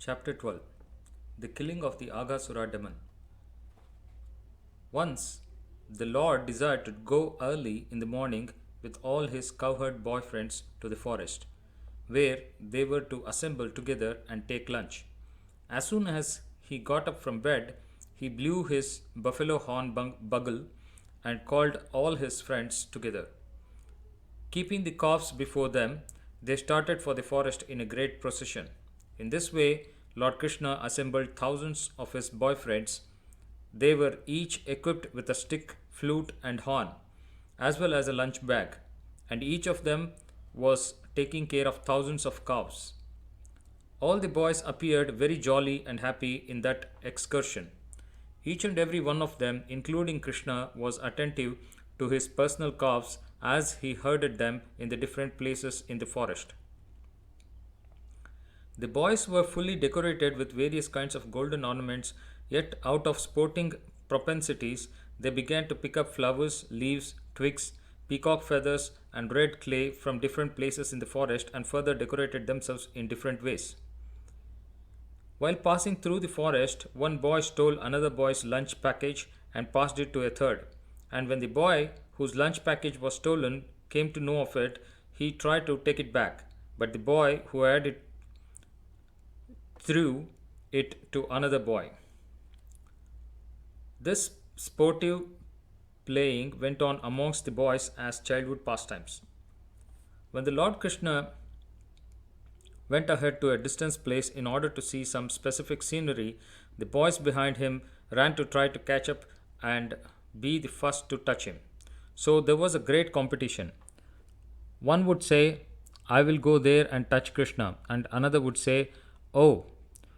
Chapter 12. The Killing of the Aghasura Demon. Once, the Lord desired to go early in the morning with all his cowherd boyfriends to the forest, where they were to assemble together and take lunch. As soon as he got up from bed, he blew his buffalo horn bugle and called all his friends together. Keeping the calves before them, they started for the forest in a great procession. In this way, Lord Krishna assembled thousands of his boyfriends. They were each equipped with a stick, flute, and horn, as well as a lunch bag, and each of them was taking care of thousands of cows. All the boys appeared very jolly and happy in that excursion. Each and every one of them, including Krishna, was attentive to his personal calves as he herded them in the different places in the forest. The boys were fully decorated with various kinds of golden ornaments, yet, out of sporting propensities, they began to pick up flowers, leaves, twigs, peacock feathers, and red clay from different places in the forest and further decorated themselves in different ways. While passing through the forest, one boy stole another boy's lunch package and passed it to a third. And when the boy whose lunch package was stolen came to know of it, he tried to take it back. But the boy who had it threw it to another boy. This sportive playing went on amongst the boys as childhood pastimes. When the Lord Krishna went ahead to a distant place in order to see some specific scenery, the boys behind him ran to try to catch up and be the first to touch him. So there was a great competition. One would say, I will go there and touch Krishna, and another would say, Oh,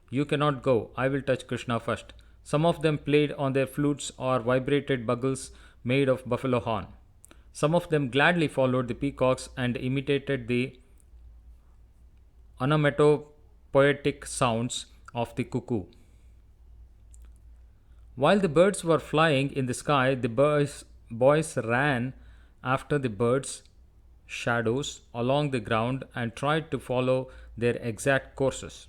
you cannot go, I will touch Krishna first. Some of them played on their flutes or vibrated bugles made of buffalo horn. Some of them gladly followed the peacocks and imitated the onomatopoetic sounds of the cuckoo. While the birds were flying in the sky, the boys ran after the birds' shadows along the ground and tried to follow their exact courses.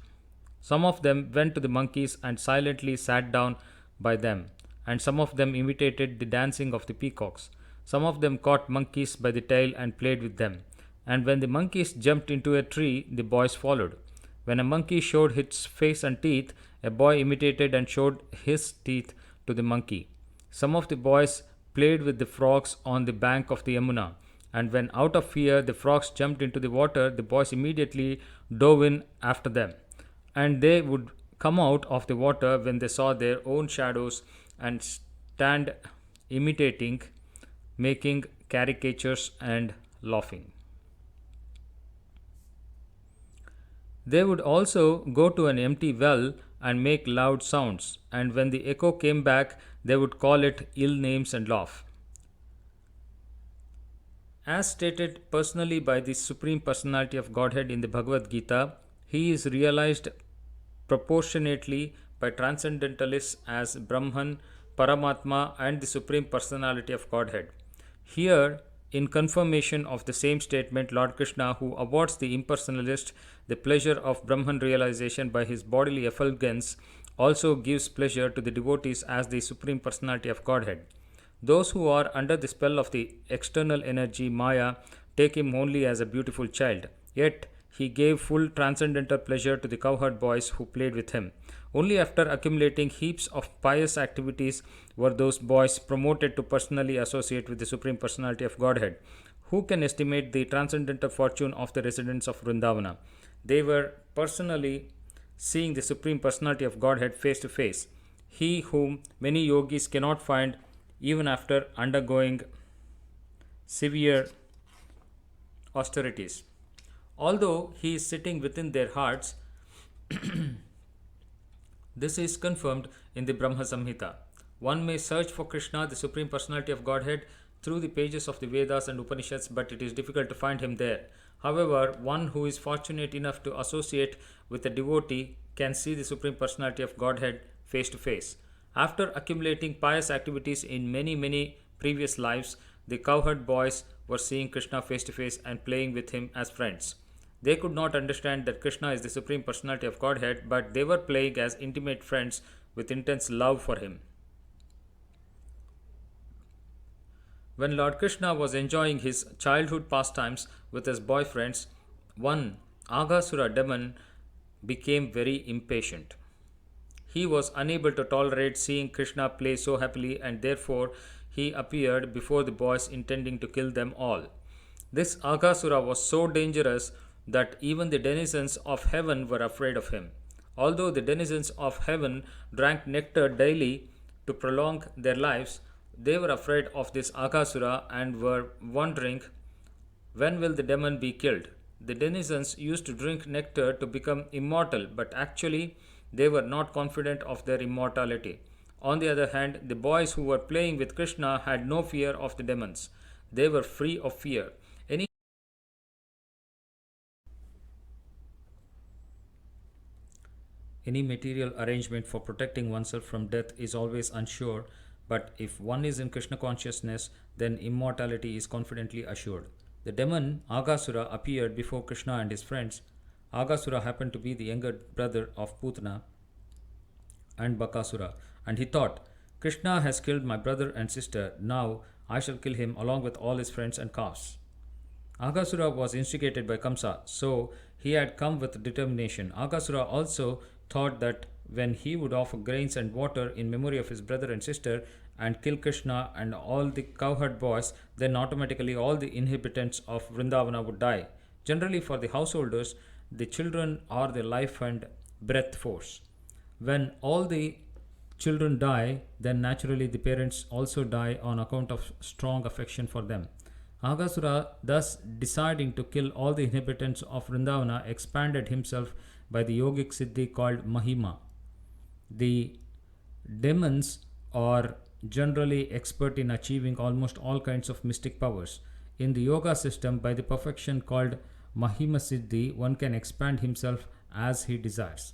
Some of them went to the monkeys and silently sat down by them, and some of them imitated the dancing of the peacocks. Some of them caught monkeys by the tail and played with them. And when the monkeys jumped into a tree, the boys followed. When a monkey showed its face and teeth, a boy imitated and showed his teeth to the monkey. Some of the boys played with the frogs on the bank of the Yamuna, and when out of fear the frogs jumped into the water, the boys immediately dove in after them. And they would come out of the water when they saw their own shadows and stand imitating, making caricatures and laughing. They would also go to an empty well and make loud sounds, and when the echo came back, they would call it ill names and laugh. As stated personally by the Supreme Personality of Godhead in the Bhagavad Gita, he is realized proportionately by transcendentalists as Brahman, Paramatma, and the Supreme Personality of Godhead. Here, in confirmation of the same statement, Lord Krishna, who awards the impersonalist the pleasure of Brahman realization by his bodily effulgence, also gives pleasure to the devotees as the Supreme Personality of Godhead. Those who are under the spell of the external energy Maya take him only as a beautiful child. Yet he gave full transcendental pleasure to the cowherd boys who played with him. Only after accumulating heaps of pious activities were those boys promoted to personally associate with the Supreme Personality of Godhead. Who can estimate the transcendental fortune of the residents of Vrindavana? They were personally seeing the Supreme Personality of Godhead face to face. He whom many yogis cannot find even after undergoing severe austerities. Although he is sitting within their hearts, this is confirmed in the Brahma Samhita. One may search for Krishna, the Supreme Personality of Godhead, through the pages of the Vedas and Upanishads, but it is difficult to find him there. However, one who is fortunate enough to associate with a devotee can see the Supreme Personality of Godhead face to face. After accumulating pious activities in many previous lives, the cowherd boys were seeing Krishna face to face and playing with him as friends. They could not understand that Krishna is the Supreme Personality of Godhead, but they were playing as intimate friends with intense love for him. When Lord Krishna was enjoying his childhood pastimes with his boyfriends, one Aghasura demon became very impatient. He was unable to tolerate seeing Krishna play so happily, and therefore he appeared before the boys intending to kill them all. This Aghasura was so dangerous that even the denizens of heaven were afraid of him. Although the denizens of heaven drank nectar daily to prolong their lives, they were afraid of this Aghasura and were wondering, when will the demon be killed? The denizens used to drink nectar to become immortal, but actually they were not confident of their immortality. On the other hand, the boys who were playing with Krishna had no fear of the demons. They were free of fear. Any material arrangement for protecting oneself from death is always unsure, but if one is in Krishna consciousness, then immortality is confidently assured. The demon Aghasura appeared before Krishna and his friends. Aghasura happened to be the younger brother of Putana and Bakasura, and he thought, Krishna has killed my brother and sister, now I shall kill him along with all his friends and castes. Aghasura was instigated by Kamsa, so he had come with determination. Aghasura also thought that when he would offer grains and water in memory of his brother and sister and kill Krishna and all the cowherd boys, then automatically all the inhabitants of Vrindavana would die. Generally, for the householders, the children are the life and breath force. When all the children die, then naturally the parents also die on account of strong affection for them. Aghasura, thus deciding to kill all the inhabitants of Vrindavana, expanded himself by the yogic siddhi called Mahima. The demons are generally expert in achieving almost all kinds of mystic powers. In the yoga system, by the perfection called Mahima Siddhi, one can expand himself as he desires.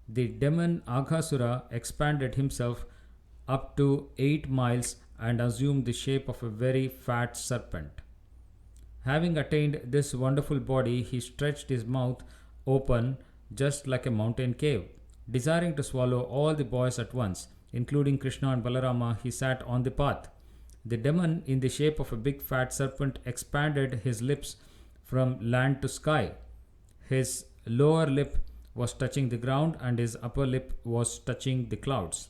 The demon Aghasura expanded himself up to 8 miles and assumed the shape of a very fat serpent. Having attained this wonderful body, he stretched his mouth open just like a mountain cave. Desiring to swallow all the boys at once, including Krishna and Balarama, he sat on the path. The demon, in the shape of a big fat serpent, expanded his lips from land to sky. His lower lip was touching the ground and his upper lip was touching the clouds.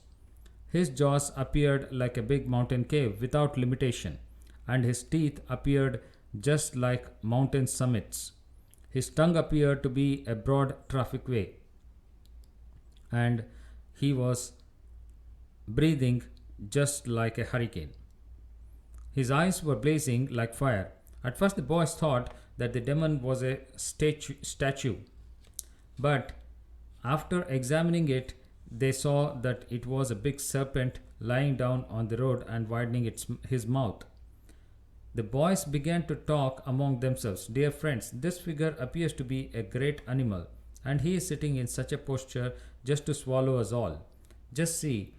His jaws appeared like a big mountain cave without limitation, and his teeth appeared just like mountain summits. His tongue appeared to be a broad traffic way, and he was breathing just like a hurricane. His eyes were blazing like fire. At first, the boys thought that the demon was a statue, but after examining it, they saw that it was a big serpent lying down on the road and widening his mouth. The boys began to talk among themselves. Dear friends, this figure appears to be a great animal, and he is sitting in such a posture just to swallow us all. Just see,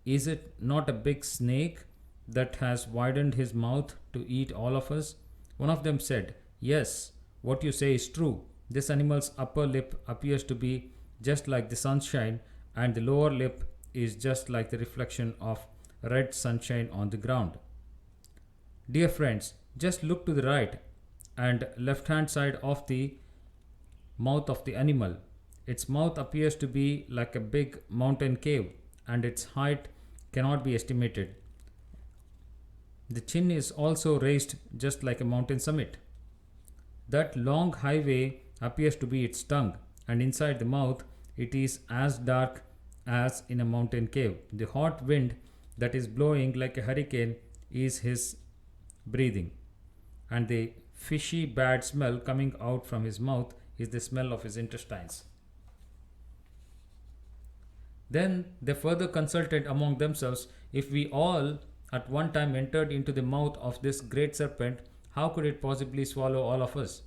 is it not a big snake that has widened his mouth to eat all of us? One of them said, Yes, what you say is true. This animal's upper lip appears to be just like the sunshine, and the lower lip is just like the reflection of red sunshine on the ground. Dear friends, just look to the right and left hand side of the mouth of the animal. Its mouth appears to be like a big mountain cave, and its height cannot be estimated. The chin is also raised just like a mountain summit. That long highway appears to be its tongue, and inside the mouth it is as dark as in a mountain cave. The hot wind that is blowing like a hurricane is his breathing, and the fishy bad smell coming out from his mouth is the smell of his intestines. Then they further consulted among themselves, if we all at one time entered into the mouth of this great serpent, how could it possibly swallow all of us?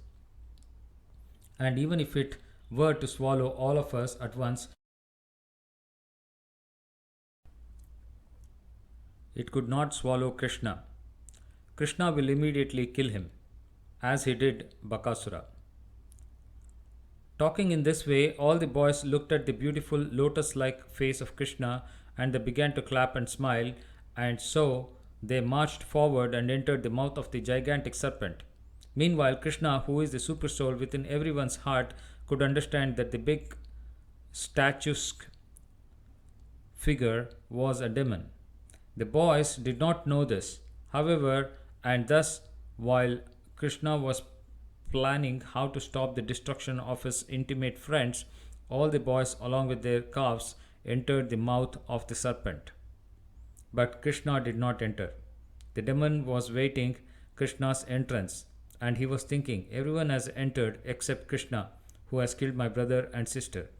And even if it were to swallow all of us at once, it could not swallow Krishna. Krishna will immediately kill him, as he did Bakasura. Talking in this way, all the boys looked at the beautiful lotus like face of Krishna and they began to clap and smile, and so they marched forward and entered the mouth of the gigantic serpent. Meanwhile, Krishna, who is the super soul within everyone's heart, could understand that the big statuesque figure was a demon. The boys did not know this, however, and thus, while Krishna was planning how to stop the destruction of his intimate friends, all the boys, along with their calves, entered the mouth of the serpent. But Krishna did not enter. The demon was waiting Krishna's entrance, and he was thinking, everyone has entered except Krishna, who has killed my brother and sister.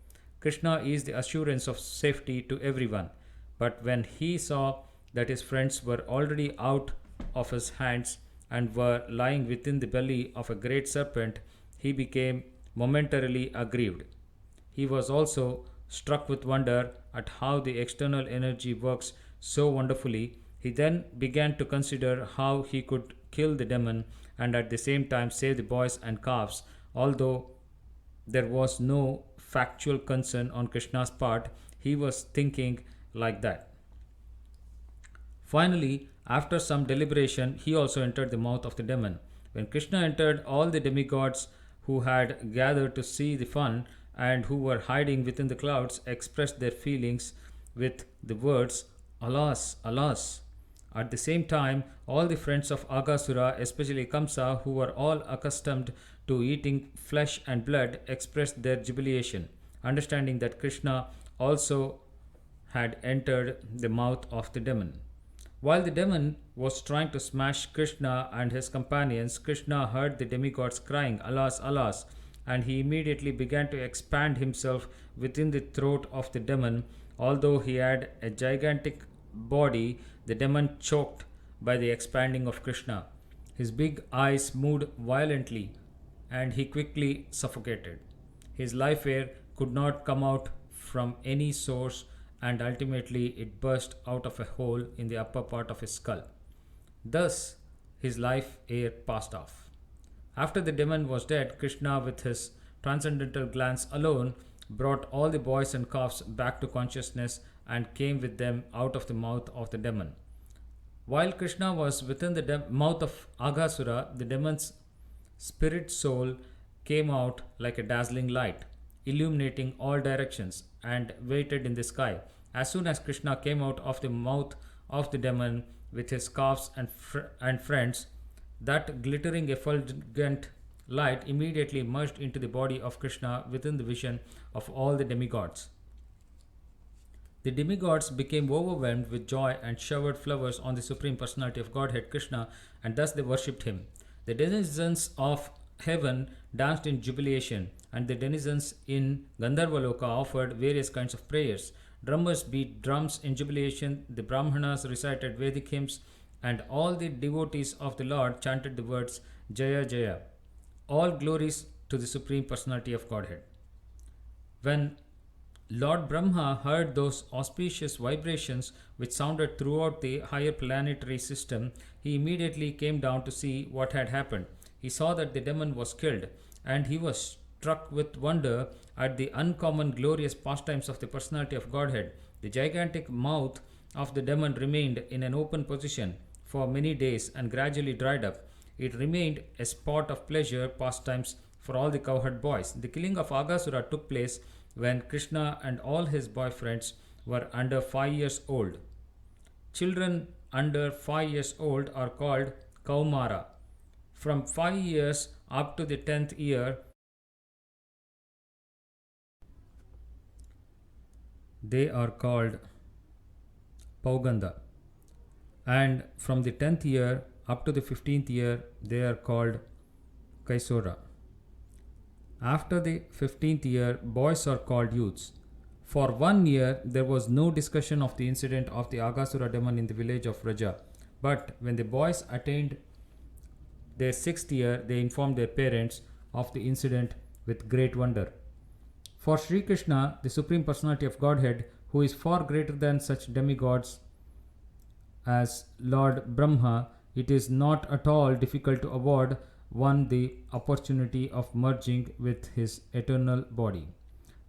Krishna is the assurance of safety to everyone. But when he saw that his friends were already out of his hands and were lying within the belly of a great serpent, he became momentarily aggrieved. He was also struck with wonder at how the external energy works so wonderfully. He then began to consider how he could kill the demon and at the same time save the boys and calves, although there was no factual concern on Krishna's part. He was thinking like that. Finally, after some deliberation, he also entered the mouth of the demon. When Krishna entered, all the demigods who had gathered to see the fun and who were hiding within the clouds expressed their feelings with the words, Alas, alas. At the same time, all the friends of Aghasura, especially Kamsa, who were all accustomed to eating flesh and blood, expressed their jubilation, understanding that Krishna also had entered the mouth of the demon. While the demon was trying to smash Krishna and his companions, Krishna heard the demigods crying, Alas, alas, and he immediately began to expand himself within the throat of the demon. Although he had a gigantic body, the demon choked by the expanding of Krishna. His big eyes moved violently and he quickly suffocated. His life air could not come out from any source and ultimately it burst out of a hole in the upper part of his skull. Thus, his life air passed off. After the demon was dead, Krishna, with his transcendental glance alone, brought all the boys and calves back to consciousness and came with them out of the mouth of the demon. While Krishna was within the mouth of Aghasura, the demon's spirit soul came out like a dazzling light, illuminating all directions, and waited in the sky. As soon as Krishna came out of the mouth of the demon with his calves and friends, that glittering effulgent light immediately merged into the body of Krishna within the vision of all the demigods. The demigods became overwhelmed with joy and showered flowers on the Supreme Personality of Godhead Krishna, and thus they worshipped him. The denizens of heaven danced in jubilation, and the denizens in Gandharvaloka offered various kinds of prayers. Drummers beat drums in jubilation, the Brahmanas recited Vedic hymns, and all the devotees of the Lord chanted the words Jaya Jaya. All glories to the Supreme Personality of Godhead. When Lord Brahma heard those auspicious vibrations which sounded throughout the higher planetary system, he immediately came down to see what had happened. He saw that the demon was killed, and he was struck with wonder at the uncommon glorious pastimes of the personality of Godhead. The gigantic mouth of the demon remained in an open position for many days and gradually dried up. It remained a spot of pleasure pastimes for all the cowherd boys. The killing of Aghasura took place when Krishna and all his boyfriends were under 5 years old. Children under 5 years old are called Kaumara. From 5 years up to the 10th year, they are called Pauganda. And from the 10th year up to the 15th year, they are called Kaisora. After the 15th year, boys are called youths. For 1 year, there was no discussion of the incident of the Aghasura demon in the village of Raja. But when the boys attained their 6th year, they informed their parents of the incident with great wonder. For Sri Krishna, the Supreme Personality of Godhead, who is far greater than such demigods as Lord Brahma, it is not at all difficult to award won the opportunity of merging with his eternal body.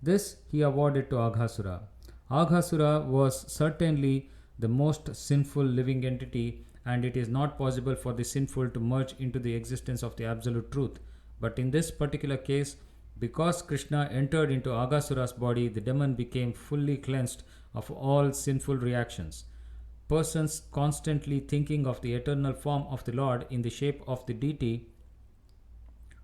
This he awarded to Aghasura. Aghasura was certainly the most sinful living entity, and it is not possible for the sinful to merge into the existence of the absolute truth. But in this particular case, because Krishna entered into Aghasura's body, the demon became fully cleansed of all sinful reactions. Persons constantly thinking of the eternal form of the Lord in the shape of the deity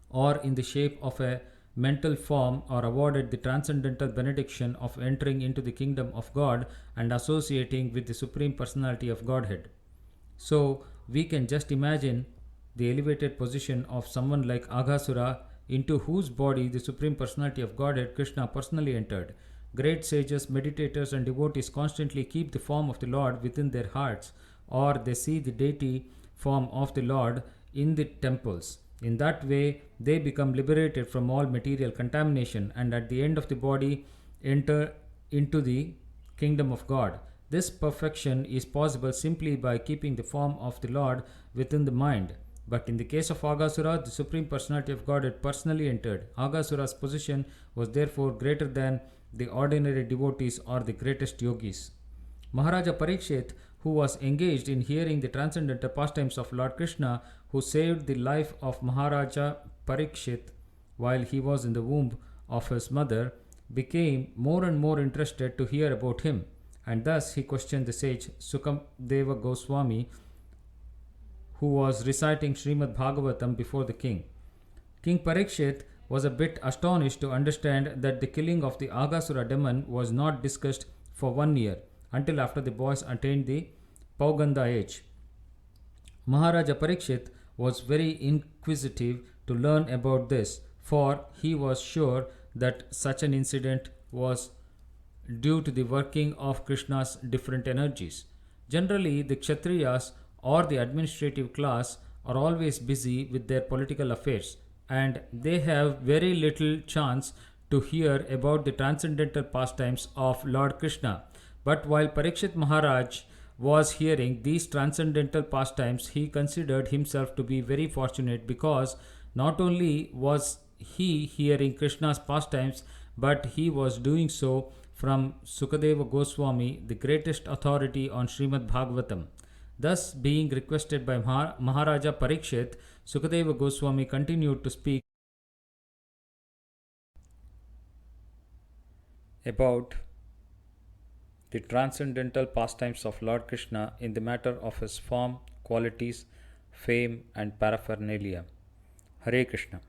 or in the shape of a mental form are awarded the transcendental benediction of entering into the kingdom of God and associating with the Supreme Personality of Godhead. So, we can just imagine the elevated position of someone like Aghasura, into whose body the Supreme Personality of Godhead Krishna personally entered. Great sages, meditators, and devotees constantly keep the form of the Lord within their hearts, or they see the deity form of the Lord in the temples. In that way, they become liberated from all material contamination and at the end of the body enter into the kingdom of God. This perfection is possible simply by keeping the form of the Lord within the mind. But in the case of Aghasura, the Supreme Personality of God had personally entered. Aghasura's position was therefore greater than the ordinary devotees or the greatest yogis. Maharaja Parikshit, who was engaged in hearing the transcendental pastimes of Lord Krishna, who saved the life of Maharaja Parikshit while he was in the womb of his mother, became more and more interested to hear about him, and thus he questioned the sage Sukadeva Goswami, who was reciting Srimad Bhagavatam before the king. King Parikshit was a bit astonished to understand that the killing of the Aghasura demon was not discussed for 1 year until after the boys attained the Pauganda age. Maharaja Parikshit was very inquisitive to learn about this, for he was sure that such an incident was due to the working of Krishna's different energies. Generally, the Kshatriyas or the administrative class are always busy with their political affairs and they have very little chance to hear about the transcendental pastimes of Lord Krishna. But while Parikshit Maharaj was hearing these transcendental pastimes, he considered himself to be very fortunate because not only was he hearing Krishna's pastimes, but he was doing so from Sukadeva Goswami, the greatest authority on Srimad Bhagavatam. Thus, being requested by Maharaja Parikshit, Sukadeva Goswami continued to speak about the transcendental pastimes of Lord Krishna in the matter of his form, qualities, fame, and paraphernalia. Hare Krishna.